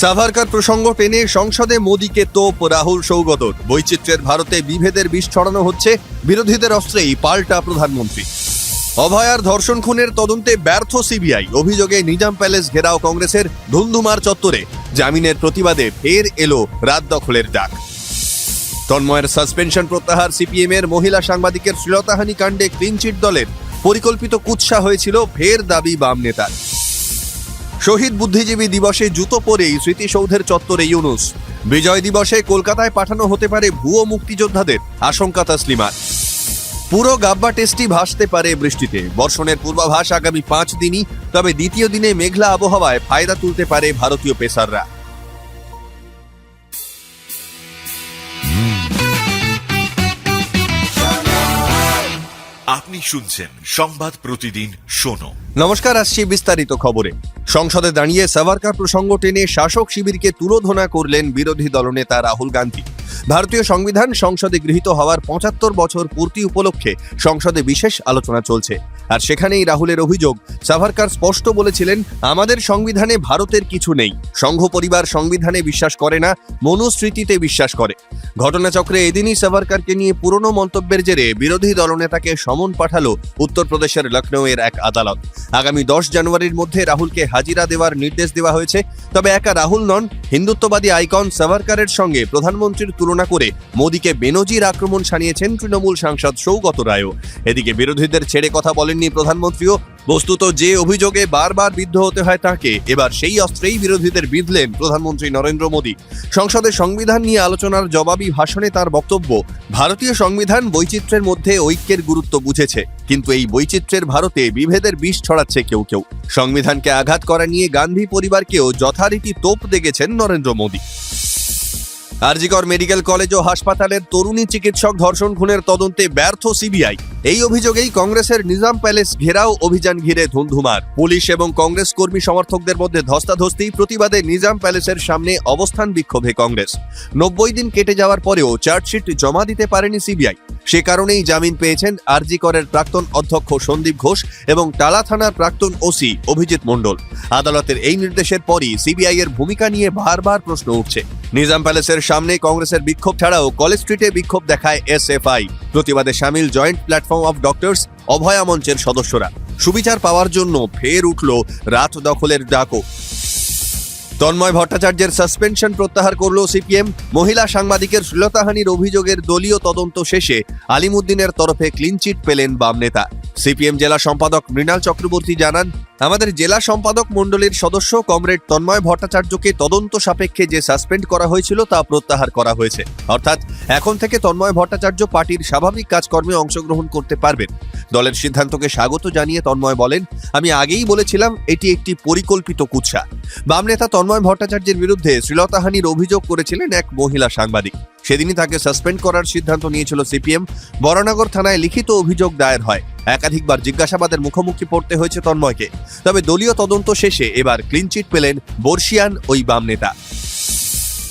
সাভারকার প্রসঙ্গ টেনে সংসদে মোদীকে তোপ রাহুল সৌগতর। বৈচিত্র্যের ভারতে বিভেদের বিষ ছড়ানো হচ্ছে, বিরোধীদের অস্ত্রেই পাল্টা প্রধানমন্ত্রী। অভয়ার ধর্ষণ খুনের তদন্তে ব্যর্থ সিবিআই, অভিযোগে নিজাম প্যালেস ঘেরাও কংগ্রেসের ধুন্ধুমার চত্বরে। জামিনের প্রতিবাদে ফের এলো রাত দখলের ডাক। তন্ময়ের সাসপেনশন প্রত্যাহার, সিপিএম এর মহিলা সাংবাদিকের শ্লীলতাহানি কাণ্ডে ক্লিনচিট দলের, পরিকল্পিত কুৎসা হয়েছিল, ফের দাবি বাম নেতার। শহীদ বুদ্ধিজীবী দিবসে জুতো পরেই স্মৃতিসৌধের চত্বরে ইউনুস। বিজয় দিবসে কলকাতায় পাঠানো হতে পারে ভুয়ো মুক্তিযোদ্ধাদের, আশঙ্কা তাসলিমার। পুরো গাব্বা টেস্টই ভাসতে পারে বৃষ্টিতে। বর্ষণের পূর্বাভাস আগামী 5 দিনই, তবে দ্বিতীয় দিনে মেঘলা আবহাওয়ায় ফায়দা তুলতে পারে ভারতীয় পেসাররা। আপনি শুনছেন সংবাদ প্রতিদিন শোনো। নমস্কার, আসছি বিস্তারিত খবরে। সংসদে দাঁড়িয়ে সাভারকার প্রসঙ্গ টেনে শাসক শিবিরকে তুলোধনা করলেন বিরোধী দলনেতা রাহুল গান্ধী। ভারতীয় সংবিধান সংসদে গৃহীত হওয়ার 75 বছর পূর্তি উপলক্ষে সংসদে বিশেষ আলোচনা চলছে, আর সেখানেই রাহুলের অভিযোগ, সাভারকার স্পষ্ট বলেছিলেন, আমাদের সংবিধানে ভারতের কিছু নেই। সংঘ পরিবার সংবিধানে বিশ্বাস করে না, মনুস্মৃতিতে বিশ্বাস করে। ঘটনাচক্রে এদিনই সাভারকারকে নিয়ে পুরনো মন্তব্যের জেরে বিরোধী দলনেতাকে সমন পাঠালো উত্তরপ্রদেশের লখনৌয়ের এক আদালত। আগামী 10 জানুয়ারির মধ্যে রাহুলকে হাজিরা দেওয়ার নির্দেশ দেওয়া হয়েছে। তবে একা রাহুল নন, হিন্দুত্ববাদী আইকন সাভারকারের সঙ্গে প্রধানমন্ত্রীর তুলনা করে মোদীকে বেনজির আক্রমণ শানিয়েছেন তৃণমূল সাংসদ সৌগত রায়ও। এদিকে বিরোধীদের ছেড়ে কথা বলেননি প্রধানমন্ত্রীও। বস্তুত যে অভিযোগে বারবার বিদ্ধ হতে হয় তাকে, এবার সেই অস্ত্রেই বিরোধীদের বিঁধলেন প্রধানমন্ত্রী নরেন্দ্র মোদী। সংসদে সংবিধান নিয়ে আলোচনার জবাবি ভাষণে তার বক্তব্য, ভারতীয় সংবিধান বৈচিত্র্যের মধ্যে ঐক্যের গুরুত্ব বুঝেছে, কিন্তু এই বৈচিত্র্যের ভারতে বিভেদের বিষ ছড়াচ্ছে কেউ কেউ। সংবিধানকে আঘাত করা নিয়ে গান্ধী পরিবারকেও যথারীতি তোপ দেগেছেন নরেন্দ্র মোদী। আরজিকর মেডিকেল কলেজ ও হাসপাতালের তরুণী চিকিৎসক ধর্ষণ খুনের তদন্তে ব্যর্থ সিবিআই। এই অভিযোগেই কংগ্রেসের নিজাম প্যালেস ঘেরাও অভিযান ঘিরে ধুন্ধুমার। পুলিশ এবং কংগ্রেস কর্মী সমর্থকদের মধ্যে ধস্তাধস্তি, প্রতিবাদে নিজাম প্যালেসের সামনে অবস্থান বিক্ষোভে কংগ্রেস। 90 দিন কেটে যাওয়ার পরেও চার্জশিট জমা দিতে পারেনি সিবিআই। সে কারণেই জামিন পেয়েছেন আরজিকরের প্রাক্তন অধ্যক্ষ সন্দীপ ঘোষ এবং টালা থানার প্রাক্তন ওসি অভিজিৎ মণ্ডল। আদালতের এই নির্দেশের পরই সিবিআই এর ভূমিকা নিয়ে বারবার প্রশ্ন উঠছে। নিজাম প্যালেসের সামনে কংগ্রেসের বিক্ষোভ ছাড়াও কলেজ স্ট্রিটে বিক্ষোভ দেখায় এসএফআই। প্রতিবাদে সামিল জয়েন্ট প্ল্যাটফর্ম অফ ডক্টরস, অভয়া মঞ্চের সদস্যরা। সুবিচার পাওয়ার জন্য ফের উঠল রাত দখলের ডাকও। তন্ময় ভট্টাচার্যের সাসপেনশন প্রত্যাহার করল সিপিএম। মহিলা সাংবাদিকের শ্লীলতাহানির অভিযোগের দলীয় তদন্ত শেষে আলিমুদ্দিনের তরফে ক্লিনচিট পেলেন বাম নেতা। সিপিএম জেলা সম্পাদক মৃণাল চক্রবর্তী জানান, আমাদের জেলা সম্পাদক মণ্ডলীর সদস্য কমরেড তন্ময় ভট্টাচার্যকে তদন্ত সাপেক্ষে যে সাসপেন্ড করা হয়েছিল তা প্রত্যাহার করা হয়েছে। অর্থাৎ এখন থেকে তন্ময় ভট্টাচার্য পার্টির স্বাভাবিক কাজকর্মে অংশগ্রহণ করতে পারবেন। দলের সিদ্ধান্তকে স্বাগত জানিয়ে তন্ময় বলেন, আমি আগেই বলেছিলাম এটি একটি পরিকল্পিত কুৎসা। বাম নেতা তন্ময় ভট্টাচার্যের বিরুদ্ধে শ্লীলতাহানির অভিযোগ করেছিলেন এক মহিলা সাংবাদিক। সেদিনই তাকে সাসপেন্ড করার সিদ্ধান্ত নিয়েছিল সিপিএম। বরানগর থানায় লিখিত অভিযোগ দায়ের হয়। একাধিকবার জিজ্ঞাসাবাদের মুখোমুখি পড়তে হয়েছে তন্ময়কে। তবে দলীয় তদন্ত শেষে এবার ক্লিনচিট পেলেন বর্ষিয়ান ওই বাম নেতা।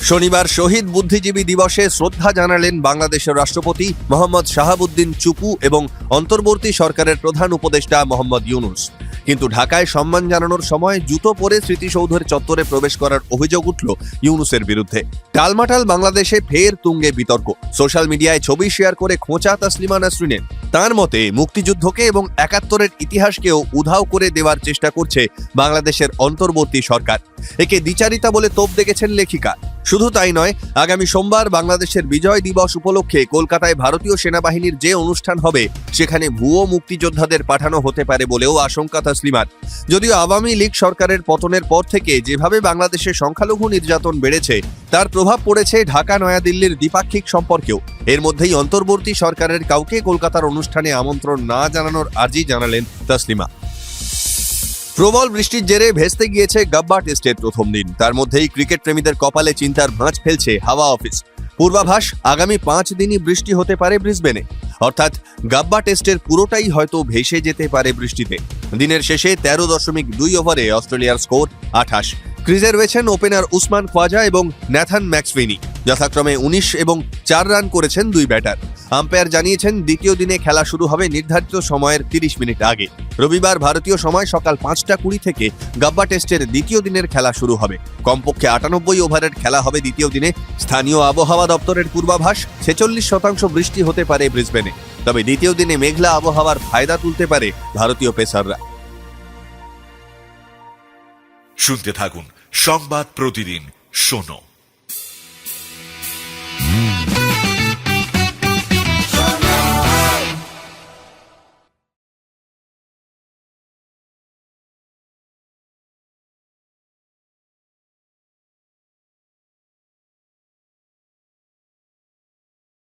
শনিবার শহীদ বুদ্ধিজীবী দিবসে শ্রদ্ধা জানালেন বাংলাদেশের রাষ্ট্রপতি মোহাম্মদ শাহাবুদ্দিন চুপু এবং অন্তর্বর্তী সরকারের প্রধান উপদেষ্টা মোহাম্মদ ইউনুস। কিন্তু ঢাকায় সম্মান জানানোর সময় জুতো পরে স্মৃতিসৌধের চত্বরে প্রবেশ করার অভিযোগ উঠল ইউনুসের বিরুদ্ধে। টালমাটাল বাংলাদেশে ফের তুঙ্গে বিতর্ক। সোশ্যাল মিডিয়ায় ছবি শেয়ার করে খোঁচা তাসলিমা নাসরিনের। তাঁর মতে মুক্তিযুদ্ধকে এবং 71-এর ইতিহাসকেও উধাও করে দেওয়ার চেষ্টা করছে বাংলাদেশের অন্তর্বর্তী সরকার। একে দ্বিচারিতা বলে তোপ দেখেছেন লেখিকা। শুধু তাই নয়, আগামী সোমবার বাংলাদেশের বিজয় দিবস উপলক্ষে কলকাতায় ভারতীয় সেনাবাহিনীর যে অনুষ্ঠান হবে সেখানে ভুয়ো মুক্তিযোদ্ধাদের পাঠানো হতে পারে বলেও আশঙ্কা তাসলিমার। যদিও আওয়ামী লীগ সরকারের পতনের পর থেকে যেভাবে বাংলাদেশে সংখ্যালঘু নির্যাতন বেড়েছে তার প্রভাব পড়েছে ঢাকা নয়াদিল্লির দ্বিপাক্ষিক সম্পর্কেও। এর মধ্যেই অন্তর্বর্তী সরকারের কাউকে কলকাতার অনুষ্ঠানে আমন্ত্রণ না জানানোর আর্জি জানালেন তাসলিমা। প্রবল বৃষ্টির জেরে ভেস্তে গিয়েছে গাব্বা টেস্টের প্রথম দিন। তার মধ্যেই ক্রিকেট প্রেমীদের কপালে চিন্তার ভাঁজ ফেলছে হাওয়া অফিস। পূর্বাভাস, আগামী 5 দিনই বৃষ্টি হতে পারে ব্রিসবেনে। অর্থাৎ গাব্বা টেস্টের পুরোটাই হয়তো ভেসে যেতে পারে বৃষ্টিতে। দিনের শেষে 13.2 ওভারে অস্ট্রেলিয়ার স্কোর 28। ক্রিজে রয়েছেন ওপেনার উসমান খোয়াজা এবং ন্যাথান ম্যাক্সওয়েনি। যথাক্রমে 19 এবং 4 রান করেছেন দুই ব্যাটার। আম্পায়ার জানিয়েছেন দ্বিতীয় দিনে খেলা শুরু হবে নির্ধারিত সময়ের 30 মিনিট আগে। রবিবার ভারতীয় সময় সকাল 5:20 থেকে গাব্বা টেস্টের দ্বিতীয় দিনের খেলা শুরু হবে। কমপক্ষে 98 ওভারের খেলা হবে দ্বিতীয় দিনে। স্থানীয় আবহাওয়া দপ্তরের পূর্বাভাস 46% বৃষ্টি হতে পারে ব্রিসবেনে। তবে দ্বিতীয় দিনে মেঘলা আবহাওয়ার ফায়দা তুলতে পারে ভারতীয় পেসাররা। শুনতে থাকুন সংবাদ প্রতিদিন শোনো।